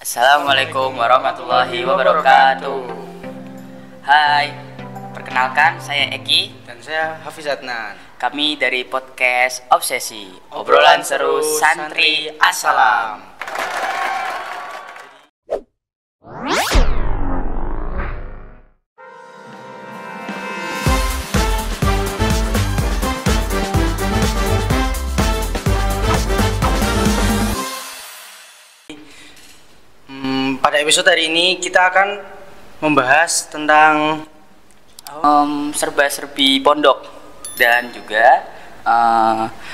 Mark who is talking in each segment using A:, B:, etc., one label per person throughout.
A: Assalamualaikum warahmatullahi wabarakatuh. Hai, perkenalkan saya Eki
B: Dan saya Hafiz Adnan.
A: Kami dari podcast Obsesi, obrolan seru santri Assalam.
B: Pada episode hari ini kita akan membahas tentang
A: Serba-serbi pondok. Dan juga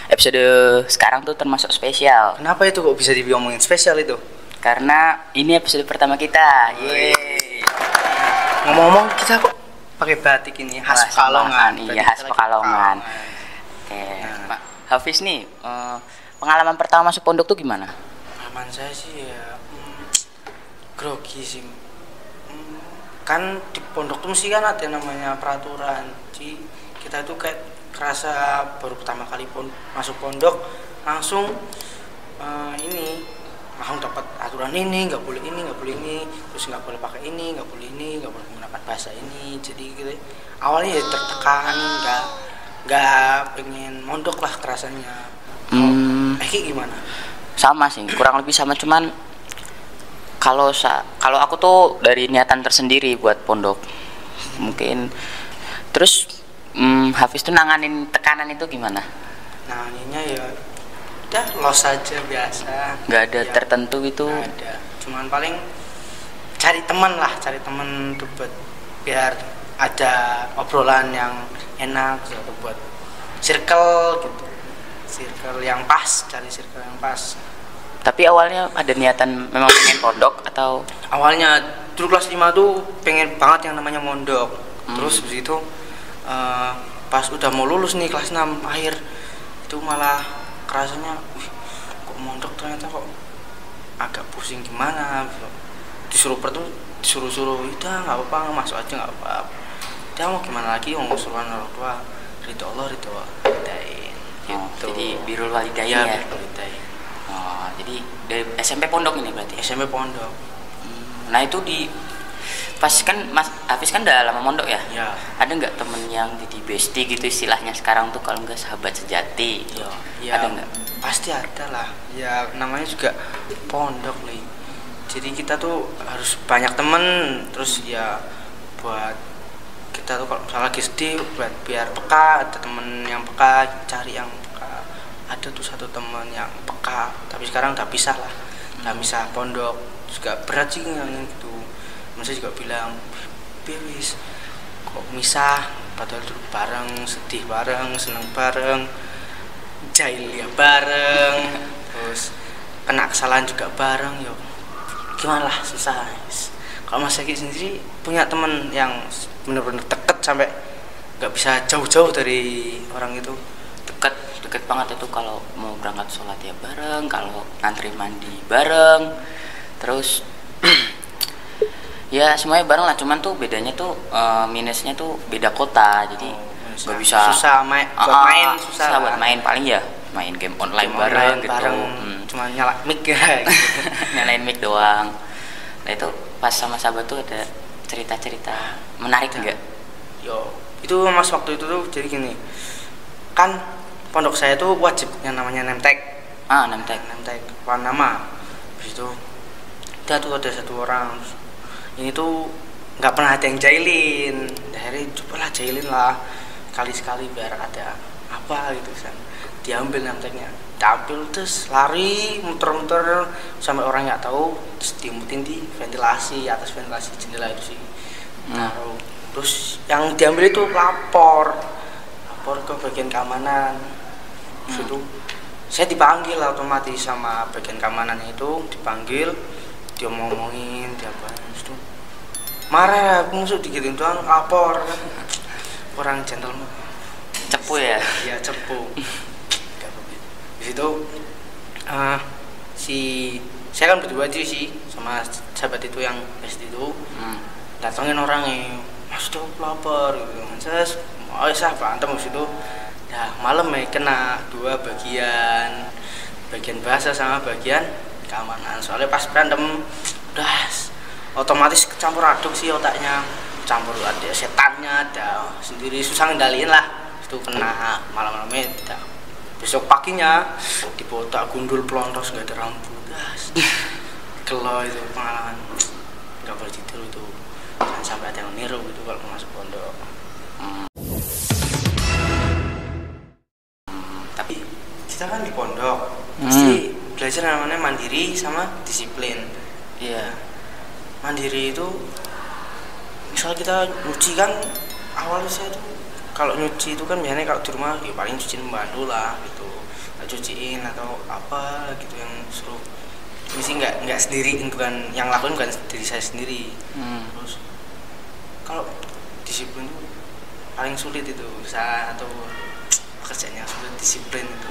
A: episode sekarang tuh termasuk spesial
B: kenapa itu kok bisa diomongin spesial itu?
A: karena ini episode pertama kita. Yeay.
B: Ngomong-ngomong kita kok pakai batik ini khas Pekalongan.
A: Iya, khas Pekalongan. Oke, Pak Hafiz nih, pengalaman pertama masuk pondok tuh gimana?
B: Pengalaman saya sih ya grogi sih. Kan di pondok tuh mesti kan ada namanya peraturan. Jadi kita tuh kayak kerasa baru pertama kali masuk pondok langsung langsung dapat aturan ini, nggak boleh ini, nggak boleh ini, terus nggak boleh pakai ini, nggak boleh ini, nggak boleh menggunakan bahasa ini. Jadi gitu awalnya ya tertekan, nggak pengen mondok lah kerasanya. Gimana?
A: Sama sih, kurang lebih sama, cuman kalau aku tuh dari niatan tersendiri buat pondok mungkin. Terus Hafiz tuh nanganin tekanan itu gimana?
B: Nanganinnya ya udah los aja biasa,
A: Nggak ada
B: ya,
A: tertentu gitu?
B: nggak ada, cuman paling cari teman tuh buat biar ada obrolan yang enak gitu, buat circle gitu, circle yang pas, cari circle yang pas.
A: Tapi awalnya ada niatan memang pengen pondok atau?
B: Awalnya dulu kelas 5 tuh pengen banget yang namanya mondok. Terus habis itu pas udah mau lulus nih kelas 6 akhir itu malah kerasanya kok mondok ternyata kok agak pusing gimana. Disuruh udah nggak apa-apa, masuk aja nggak apa-apa. Dia mau gimana lagi, mau ngusulkan orang tua, ridho Allah ridho walidain gitu.
A: Jadi birrul walidain
B: ya,
A: ya?
B: birrul walidain.
A: Oh, jadi dari SMP pondok ini berarti?
B: SMP pondok.
A: Nah itu pas kan Mas Hafiz kan udah lama mondok ya?
B: Ya.
A: Ada nggak temen yang jadi bestie gitu istilahnya sekarang tuh, kalau nggak sahabat sejati?
B: Ya,
A: ada nggak?
B: pasti ada lah. Ya namanya juga pondok nih. Jadi kita tuh harus banyak temen. Terus ya buat kita tuh kalau misalnya lagi sedih, buat biar peka, ada temen yang peka, cari yang peka. Ada tuh satu temen yang peka, tapi sekarang udah pisah lah. Udah pisah pondok. Juga berat sih gitu. Saya juga bilang, "Bewis, kok misah? Padahal dulu bareng, sedih bareng, seneng bareng, jahiliyah bareng, terus kena kesalahan juga bareng, yo. Gimana lah, susah." Kalau Mas Eki sendiri punya temen yang bener-bener deket sampai nggak bisa jauh-jauh dari orang itu?
A: Deket banget itu, kalau mau berangkat sholat ya bareng, kalau ngantri mandi bareng, terus ya semuanya bareng lah. Cuman tuh bedanya tuh minusnya tuh beda kota, jadi nggak bisa
B: susah susah
A: buat main, paling ya main game online bareng gitu.
B: Cuma nyala mic ya gitu.
A: Nyalain mic doang. Nah itu pas sama sahabat tuh ada cerita-cerita menarik enggak?
B: Yo, itu Mas waktu itu tuh jadi gini, kan pondok saya tuh wajib yang namanya nemtek. Nemtek nama. Habis itu ada satu orang, ini tuh nggak pernah ada yang jahilin. Akhirnya cobalah jahilin lah sekali biar ada apa gitu kan. Diambil nemteknya, diambil terus lari muter-muter sampai orang nggak tahu, terus diumpetin di ventilasi, atas ventilasi jendela itu sih. Terus yang diambil itu lapor ke bagian keamanan. Terus itu saya dipanggil otomatis sama bagian keamanannya, itu dipanggil, diomongin, diapain, terus tuh marah, aku masuk digituin doang, lapor kan. Orang gentleman,
A: Cepu ya?
B: Iya cepu. Di situ saya kan berdua aja sih sama sahabat itu yang best itu. Datangin orangnya, "Mas tuh lapor," gitu. Saya berantem di situ. Nah malam kena dua bagian bahasa sama bagian keamanan. Soalnya pas berantem udah otomatis kecampur aduk sih otaknya, campur ada setannya, ada sendiri, susah ngendaliin lah. Itu kena malam-malamnya tidak, besok paginya dibotak gundul pelontos nggak ada rambut, kalau itu pengalaman nggak boleh ditiru itu, jangan sampai ada yang niru gitu kalau masuk pondok. Tapi kita kan di pondok pasti belajar namanya mandiri sama disiplin. Iya, mandiri itu misal kita nyuci kan, awalnya saya tuh kalau nyuci itu kan biasanya kalau di rumah ya paling cuciin pembantu lah gitu, cuciin atau apa gitu yang suruh, mesti nggak sendiri, bukan yang lakuin bukan diri saya sendiri. Terus kalau disiplin itu paling sulit itu, usaha atau kerjanya sulit disiplin itu.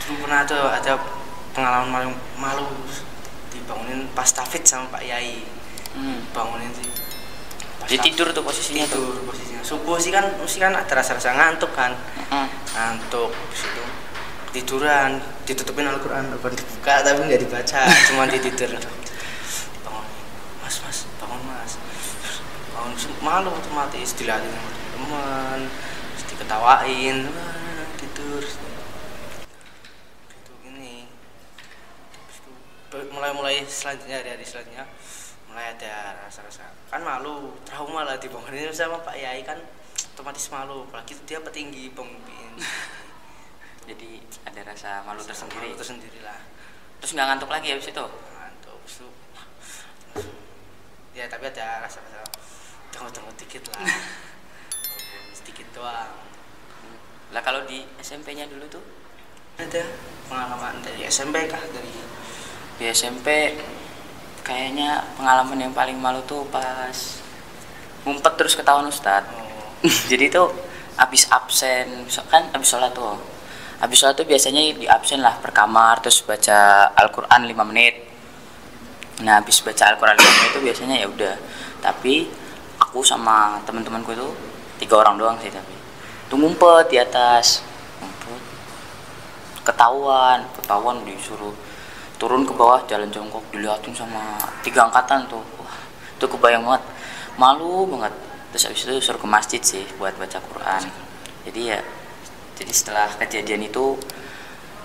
B: Dulu pernah ada pengalaman malu dibangunin pas tafid sama Pak Yai. Bangunin sih.
A: Jadi tidur tuh posisinya
B: subuh sih kan mesti kan ada rasa-rasa ngantuk kan. Ngantuk situ tiduran, ditutupin Al-Qur'an, bukan dibuka tapi nggak dibaca, cuma ditidur. Bangun. Mas, bangun Mas. Bangun malu otomatis dilihatin sama teman, diketawain, tidur. Gitu gini. Mulai selanjutnya hari selanjutnya mulai ada rasa-rasa kan malu, trauma lah dibangunin sama Pak Yai kan otomatis malu, apalagi dia petinggi pemimpin.
A: Jadi ada rasa malu tersendiri.
B: Lah.
A: Terus nggak ngantuk lagi habis itu?
B: Ngantuk, ya tapi ada rasa-rasa tunggu dikit lah. Sedikit doang.
A: Lah kalau di SMP-nya dulu tuh
B: ada pengalaman dari SMP kah?
A: Di SMP kayaknya pengalaman yang paling malu tuh pas ngumpet terus ketahuan Ustadz. Jadi tuh abis absen kan, abis sholat tuh biasanya di absen lah per kamar, terus baca Al-Quran 5 menit. Nah abis baca Al-Quran 5 menit itu biasanya ya udah, tapi aku sama teman-temanku itu 3 orang doang sih, tapi tuh ngumpet di atas, ketahuan disuruh turun ke bawah jalan jongkok, dilihatin sama 3 angkatan tuh. Wah, itu kebayang banget, malu banget. Terus habis itu suruh ke masjid sih buat baca Quran. Jadi setelah kejadian itu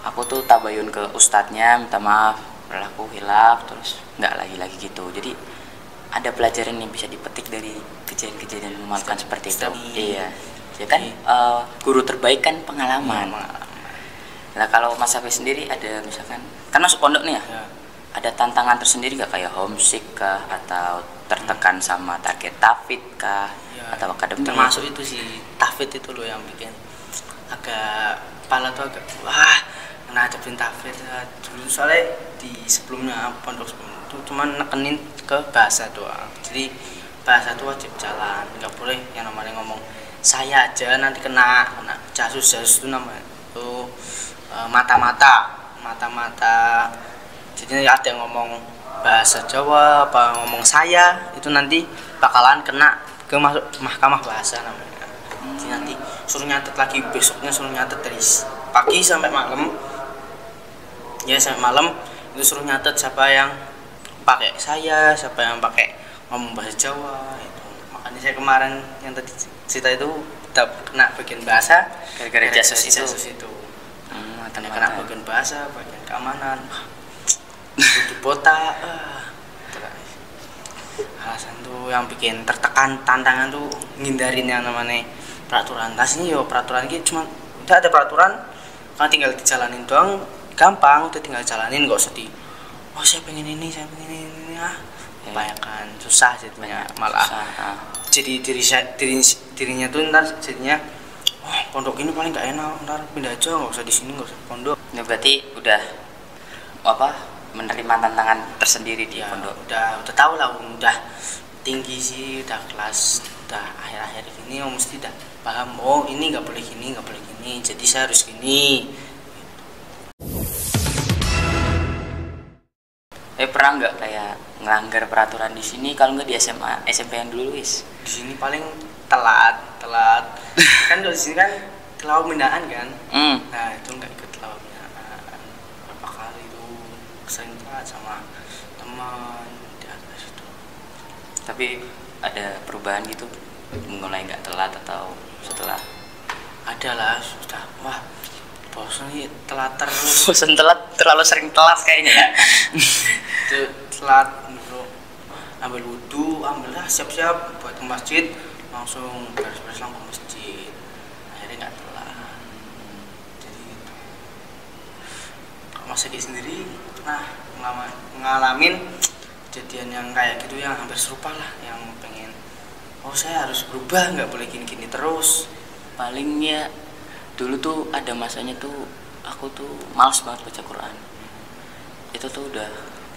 A: aku tuh tabayun ke ustadznya, minta maaf berlaku hilaf, terus nggak lagi gitu. Jadi ada pelajaran yang bisa dipetik dari kejadian memalukan seperti itu. Iya, ya kan guru terbaik kan pengalaman. Nah kalau Mas Hafiz sendiri ada misalkan kan masuk pondok nih ya, ada tantangan tersendiri nggak, kayak homesick kah, atau tertekan sama target tafid kah, atau akademik?
B: Termasuk itu sih, tafid itu loh yang bikin agak kepala tuh agak ngadepin tafid dulu, soalnya di sebelumnya pondok sebelumnya itu cuma nekenin ke bahasa doang. Jadi bahasa tuh wajib jalan, nggak boleh yang namanya ngomong saya aja nanti kena jasus itu namanya tuh mata-mata. Jadi ada yang ngomong bahasa Jawa apa ngomong saya itu nanti bakalan kena ke masuk mahkamah bahasa namanya. Jadi nanti suruh nyatet lagi, besoknya suruh nyatet dari pagi sampai malam. Ya sampai malam itu suruh nyatet siapa yang pakai saya, siapa yang pakai ngomong bahasa Jawa itu. Makanya saya kemarin yang tadi cerita itu kena bagian bahasa
A: gara-gara jasus
B: itu. Kena bagian bahasa, bagian keamanan, butuh botak. Alasan tuh yang bikin tertekan, tantangan tuh ngindarin yang namanya peraturan. Tasnya yo peraturan gitu, cuma udah ada peraturan, kan tinggal dijalanin doang, gampang, udah tinggal jalanin, gak usah saya pengen ini bayangkan susah jadinya, malah jadi dirinya tuh ntar jadinya pondok ini paling gak enak, ntar pindah aja, nggak usah di sini, nggak usah pondok.
A: Ini berarti udah menerima tantangan tersendiri di pondok.
B: Udah tahu lah, udah tinggi sih, udah kelas, udah akhir-akhir ini mesti udah paham, ini nggak boleh gini, jadi saya harus gini.
A: Pernah nggak kayak ngelanggar peraturan di sini, kalau nggak di SMA SMP yang dulu wis?
B: Di sini paling telat kan di sini kan telat pembinaan kan. Nah itu nggak ikut telat pembinaan, berapa kali itu sering telat sama teman.
A: Tapi ada perubahan gitu, mulai nggak telat atau setelah?
B: Ada lah, sudah wah bosan nih telat terus.
A: Bosan telat, terlalu sering telat kayaknya.
B: Telat bro, ambil wudhu, ambillah siap-siap buat ke masjid, langsung beres-beres langsung ke masjid, akhirnya nggak telat. Jadi gitu. Mas Egi sendiri pernah ngalamin kejadian yang kayak gitu yang hampir serupa lah, yang pengen saya harus berubah, nggak boleh gini-gini terus?
A: Palingnya dulu tuh ada masanya tuh aku tuh malas banget baca Quran. Itu tuh udah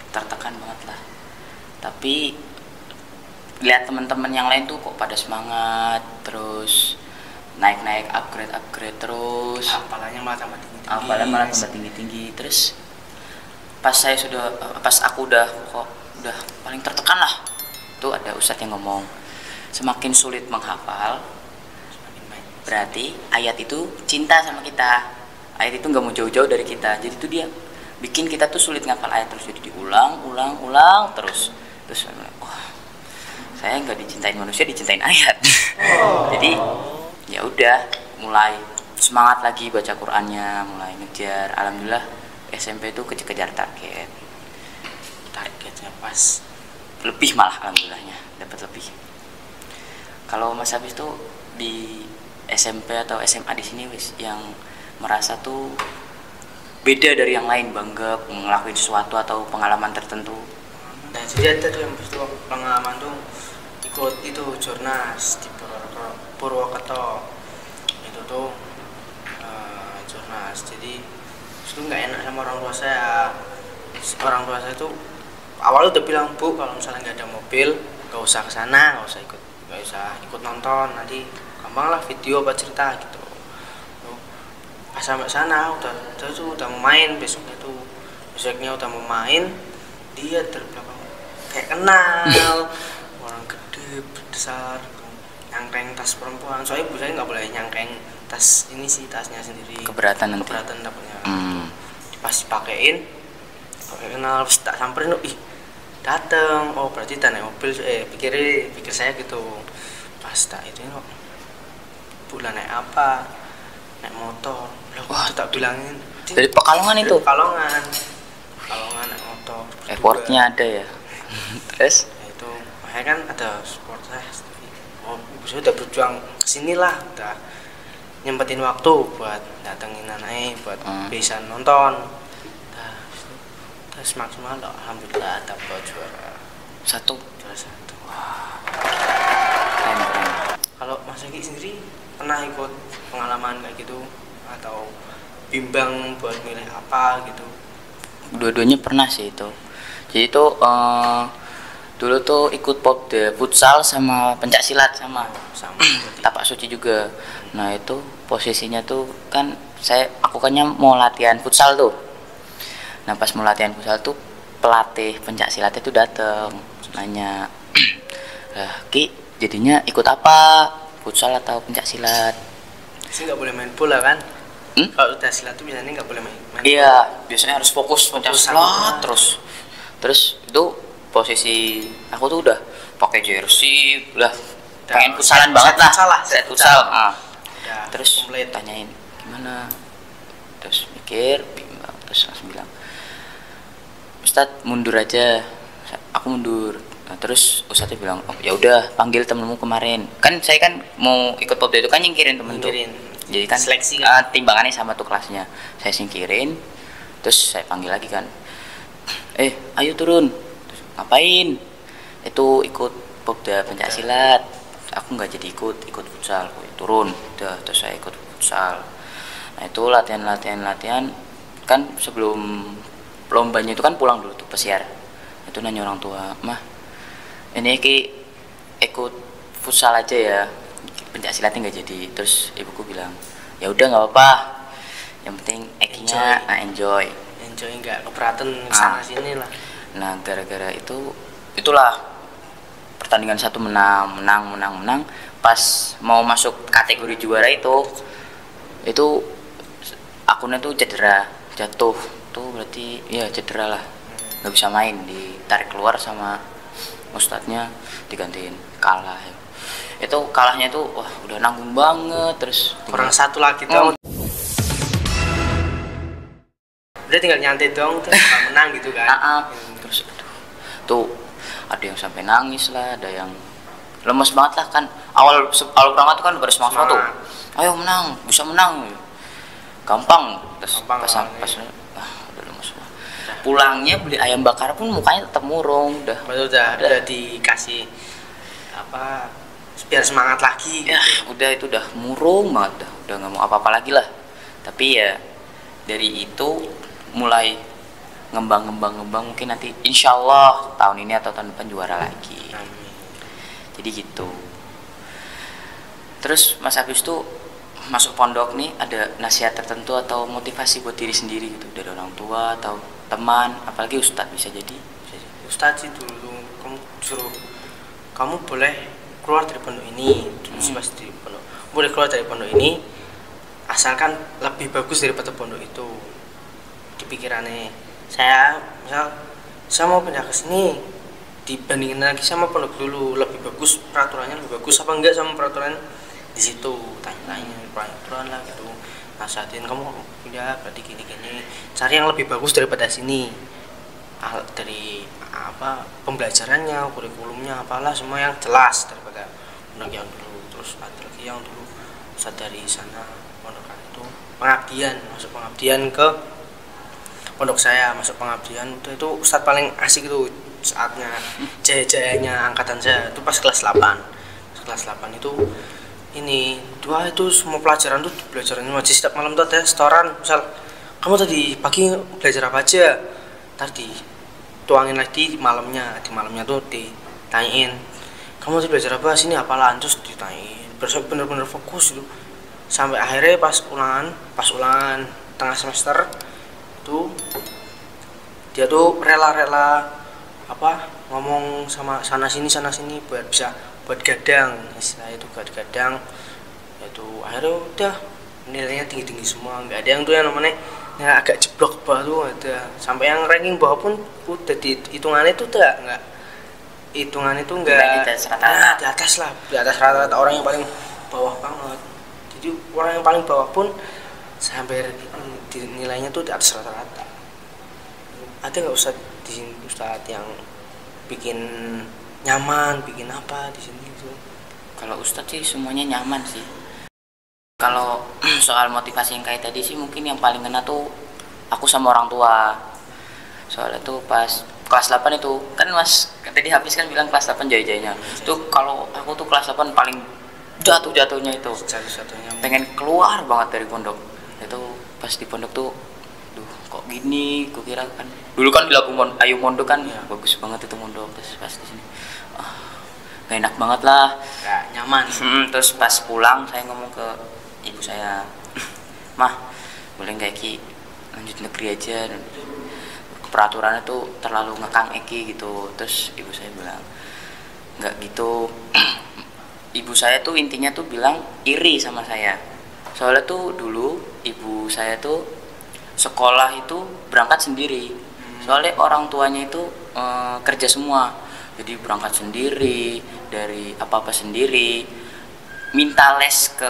A: tertekan banget lah. Tapi lihat teman-teman yang lain tuh kok pada semangat, terus naik-naik, upgrade terus.
B: Hafalannya malah tambah tinggi-tinggi.
A: Hafalannya malah tambah tinggi-tinggi. Terus pas aku udah paling tertekan lah. Tuh ada ustadz yang ngomong, semakin sulit menghafal, berarti ayat itu cinta sama kita. Ayat itu nggak mau jauh-jauh dari kita. Jadi itu dia bikin kita tuh sulit ngapal ayat terus, jadi diulang terus wah, saya nggak dicintain manusia, dicintain ayat. Jadi ya udah mulai semangat lagi baca Qurannya, mulai ngejar. Alhamdulillah SMP itu kejar targetnya pas lebih, malah alhamdulillahnya dapat lebih. Kalau Mas Hafiz tuh di SMP atau SMA di sini wis yang merasa tuh beda dari yang lain, bangga ngelakuin sesuatu atau pengalaman tertentu?
B: Nah jadi ada tuh yang pengalaman tuh ikut itu jurnas di Purwokerto. Itu tuh jurnas, jadi itu nggak enak sama orang tua saya. Orang tua saya tuh awalnya udah bilang, Bu, kalau misalnya nggak ada mobil nggak usah kesana, nggak usah ikut nonton, nanti gampang lah video apa cerita gitu. Pas sampai sana udah mau main, besoknya udah mau main, dia terbelakang kayak kenal orang gede besar nyangkeng tas perempuan. Soalnya ibu saya nggak boleh nyangkeng tas ini sih, tasnya sendiri,
A: keberatan
B: takutnya. Pas pakai kenal, tak samperin, dateng, berarti tak naik mobil, pikir saya gitu. Pas tak itu bulan naik apa, naik motor. Wah, tak bilangin
A: dari Pekalongan itu.
B: Pekalongan naik motor.
A: Effortnya ada ya. Terus
B: itu makanya kan ada support saya. Ibu saya udah berjuang kesini lah, udah nyempetin waktu buat datengin anaknya, buat bisa nonton. Terus maksimal loh, alhamdulillah dapat juara satu. Wah, keren. Kalau Mas Egi sendiri pernah ikut pengalaman kayak gitu atau bimbang buat milih apa gitu?
A: Dua-duanya pernah sih itu. Jadi itu dulu tuh ikut popde futsal sama pencak silat sama tapak suci juga. Nah itu posisinya tuh kan aku mau latihan futsal tuh. Nah pas mau latihan futsal tuh pelatih pencak silatnya tuh dateng nanya, Ki jadinya ikut apa, futsal atau pencak silat?
B: Sih nggak boleh main bola kan? Kalau udah silat tuh biasanya nggak boleh main
A: iya bola. Biasanya harus fokus pencak silat terus itu posisi aku tuh udah pakai jersey, udah pengen futsalan banget lah, set futsal. Terus tanyain gimana, terus mikir bimbang, terus langsung bilang, Ustadz mundur aja, aku mundur. Nah, terus Ustadznya bilang, ya udah panggil temenmu kemarin. Kan saya kan mau ikut popda itu kan nyingkirin temen tuh. Jadi kan seleksi timbangannya sama tuh kelasnya. Saya singkirin, terus saya panggil lagi kan. Ayo turun. Terus, ngapain? Itu ikut popda pencak silat. Aku nggak jadi ikut futsal. Turun. Udah, terus saya ikut futsal. Nah itu latihan. Kan sebelum lombanya itu kan pulang dulu tuh pesiar. Itu nanya orang tua, Mah, ini ikut futsal aja ya, pencak silatnya nggak jadi. Terus ibuku bilang, ya udah nggak apa-apa, yang penting Ekinya enjoy
B: nggak keberatan sana sini lah.
A: Nah gara-gara itulah pertandingan satu menang. Pas mau masuk kategori juara itu akunnya tuh cedera, jatuh tuh berarti ya cedera lah, nggak bisa main, ditarik keluar sama ustadznya digantiin kalah ya. Itu kalahnya itu wah udah nanggung banget, terus
B: kurang satu lagi dong. Udah tinggal nyantai dong terus menang gitu kan.
A: Terus tuh ada yang sampai nangis lah, ada yang lemes banget lah kan. Awal berangkat tuh kan baru semangat tuh, ayo menang, bisa menang, gampang. Terus pas udah lemes banget. Pulangnya beli ayam bakar pun mukanya tetap murung.
B: Udah dikasih apa biar semangat lagi
A: ya gitu. Udah itu udah murung banget, udah nggak mau apa-apa lagi lah. Tapi ya dari itu mulai ngembang mungkin nanti insya Allah tahun ini atau tahun depan juara lagi.
B: Amin.
A: Jadi gitu. Terus Mas Hafiz tuh masuk pondok nih ada nasihat tertentu atau motivasi buat diri sendiri gitu dari orang tua atau teman, apalagi ustadz bisa jadi.
B: Ustadz sih dulu kamu suruh kamu boleh keluar dari pondok ini, terus pas di pondok boleh keluar dari pondok ini asalkan lebih bagus daripada pondok itu. Di pikirannya saya mau pindah ke sini, dibandingin lagi sama pondok dulu lebih bagus, peraturannya lebih bagus apa enggak sama peraturan di situ, tanya peraturan lah gitu, nasihatin kamu pindah berarti gini cari yang lebih bagus daripada sini, dari apa pembelajarannya, kurikulumnya apalah semua yang jelas daripada pondok yang dulu. Terus ada lagi yang dulu dari sana pondokan itu pengabdian, masuk pengabdian ke pondok saya, masuk pengabdian itu ustadz paling asik itu saatnya jaya-jayanya angkatan saya itu pas kelas 8 itu ini dua itu semua pelajaran tuh pelajarannya wajib setiap malam tuh ada setoran. Misal kamu tadi pagi belajar apa aja, tadi tuangin lagi di malamnya tuh ditanyain kamu tadi belajar apa, sini hafalan, terus ditanyain bener-bener fokus itu sampai akhirnya pas ulangan tengah semester tuh dia tuh rela apa ngomong sama sana sini buat bisa buat gadang, istilah itu buat gadang itu. Akhirnya udah nilainya tinggi semua, nggak ada yang tuh yang namanya yang agak jeblok bawah tuh ada, sampai yang ranking bawah pun udah di hitungannya itu nggak hitungannya itu nggak di atas rata-rata orang yang paling bawah banget. Jadi orang yang paling bawah pun sampai nilainya tuh di atas rata-rata. Ada nggak ustadz yang bikin nyaman, bikin apa di sini tuh?
A: Kalau ustadz sih semuanya nyaman sih. Kalau soal motivasi yang kayak tadi sih mungkin yang paling kena tuh aku sama orang tua. Soalnya tuh pas kelas 8 itu kan Mas tadi Hafiz kan bilang kelas 8 jaya-jayanya. Tuh kalau aku tuh kelas 8 paling jatuhnya itu. Pengen keluar banget dari pondok. Itu pas di pondok tuh kok gini, kukira kan dulu kan di lagu Ayu Mondok kan ya, bagus banget itu mondok. Terus pas di sini gak enak banget lah,
B: gak nyaman.
A: Terus pas pulang saya ngomong ke ibu saya, mah boleh nggak Eki lanjut negeri aja, peraturannya tuh terlalu ngekang Eki gitu. Terus ibu saya bilang nggak gitu. Ibu saya tuh intinya tuh bilang iri sama saya, soalnya tuh dulu ibu saya tuh sekolah itu berangkat sendiri, soalnya orang tuanya itu kerja semua, jadi berangkat sendiri, dari apa-apa sendiri, minta les ke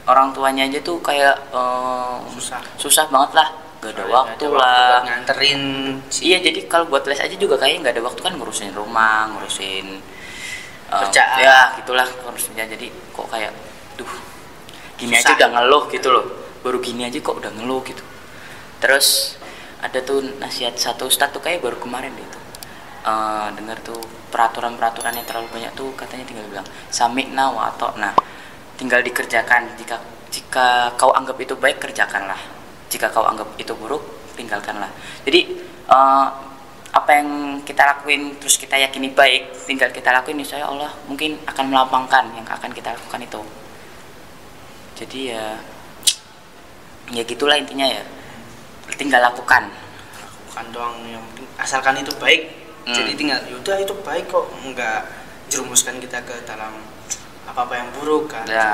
A: orang tuanya aja tuh kayak susah banget lah, gak ada waktu lah
B: nganterin
A: iya, jadi kalau buat les aja juga kayaknya nggak ada waktu kan, ngurusin rumah, ngurusin
B: kerjaan
A: ya gitulah ngurusinnya. Jadi kok kayak gini susah aja udah ngeluh gitu loh, baru gini aja kok udah ngeluh gitu. Terus ada tuh nasihat satu ustadz tuh kayak baru kemarin gitu, dengar tuh peraturan yang terlalu banyak tuh katanya tinggal bilang sami'na wa ata'na, tinggal dikerjakan. Jika kau anggap itu baik kerjakanlah, jika kau anggap itu buruk tinggalkanlah. Jadi apa yang kita lakuin terus kita yakini baik tinggal kita lakuin, insya Allah mungkin akan melapangkan yang akan kita lakukan itu. Jadi ya gitulah intinya ya, tinggal lakukan
B: doang, yang penting asalkan itu baik. Jadi tinggal yaudah itu baik kok, nggak jerumuskan kita ke dalam apa yang buruk kan
A: ya.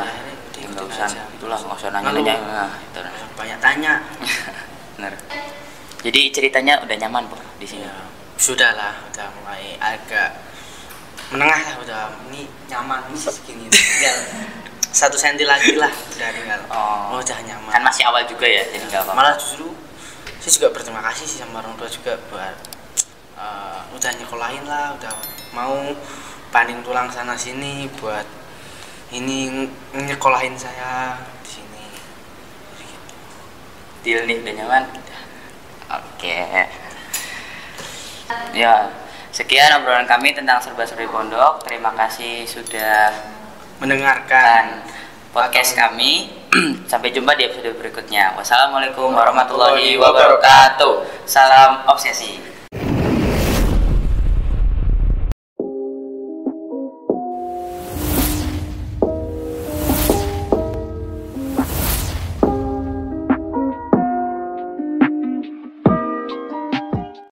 A: Nggak usah itulah, nggak usah nanya
B: banyak tanya.
A: Bener. Jadi ceritanya udah nyaman Bu di sini
B: ya, sudah lah, udah mulai agak menengah lah, udah ini nyaman ini segini tinggal 1 senti lagi lah udah tinggal udah nyaman
A: kan masih awal juga ya jadi nggak apa-apa.
B: Malah justru saya juga berterima kasih sih sama orang tua juga buat udah nyekolahin lah, udah mau banding tulang sana sini buat ini nyekolahin saya di sini gitu.
A: Deal nih udah nyaman. Oke. Ya, sekian obrolan kami tentang serba-serbi pondok. Terima kasih sudah
B: mendengarkan
A: podcast kami. Sampai jumpa di episode berikutnya. Wassalamualaikum warahmatullahi wabarakatuh. Salam obsesi.